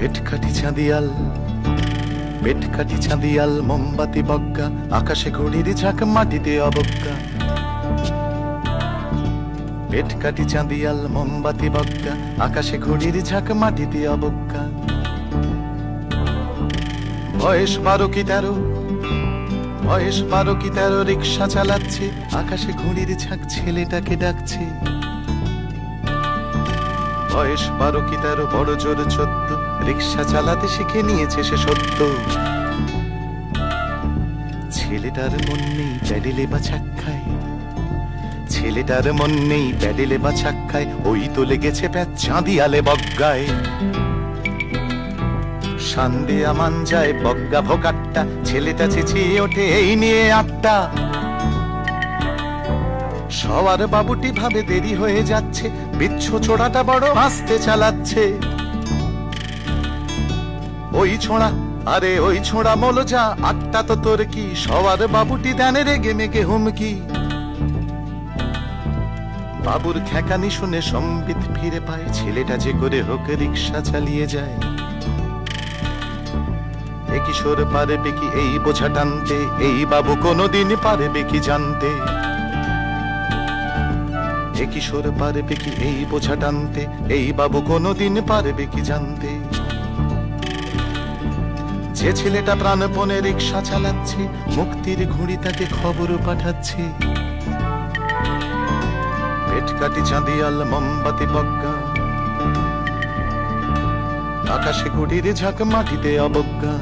পেটকাঠি চাঁদিয়াল, পেটকাঠি চাঁদিয়াল, মোমবাতি বজ্ঞা, আকাশে ঘড়ির ঝাঁক, মাটিতে অবজ্ঞা। পেটকাঠি চাঁদিয়াল, মোমবাতি বজ্ঞা, আকাশে ঘড়ির ঝাঁক, মাটিতে অবজ্ঞা। বয়স 12 কি 13, বয়স 12 কি 13, রিক্সা চালাচ্ছে, আকাশে ঘড়ির ঝাঁক, ছেলেটাকে ডাকছে। বয়স 12 কি 13, বড় জোর 14, রিক্সা চালাতে শিখে নিয়েছে সে সত্য। ছেলেটার মন নেই প্যাডেলে বা চাক্কায়, ছেলেটার মন নেই প্যাডেলে বা চাক্কায়, ওই তো লেগেছে প্যাচ চাঁদিয়ালে বজ্ঞায়। সান্দেয়া মাঞ্জায় বজ্ঞা ভোকাট্টা, ছেলেটা চেঁচিয়ে ওঠে এই নিয়ে আটটা। সবার বাবুটি ভাবে দেরি হয়ে যাচ্ছে, বিচ্ছু ছোড়াটা বড় আস্তে চালাচ্ছে। ওই ছোঁড়া, আরে ওই ছোঁড়া মলজা, আটটা তো তোর কি, সবার বাবুটি দেনে রেগে মেগে হুমকি। বাবুর খ্যাকানি শুনে সম্বিত ফিরে পায়, ছেলেটা যে করে হোক রিক্সা চালিয়ে যায়। এ কিশোর পারবে কি এই বোঝা টানতে, এই বাবু কোনোদিন পারবে কি জানতে। এ কিশোর পারবে কি এই বোঝা টানতে, এই বাবু কোনোদিন পারবে কি জানতে। যে ছেলেটা প্রাণপণে রিক্সা চালাচ্ছে, মুক্তির ঘুড়ি তাকে খবর পাঠাচ্ছে। পেটকাঠি চাঁদিয়াল, মোমবাতি বজ্ঞা, আকাশে ঘড়ির ঝাঁক, মাটিতে অবজ্ঞা।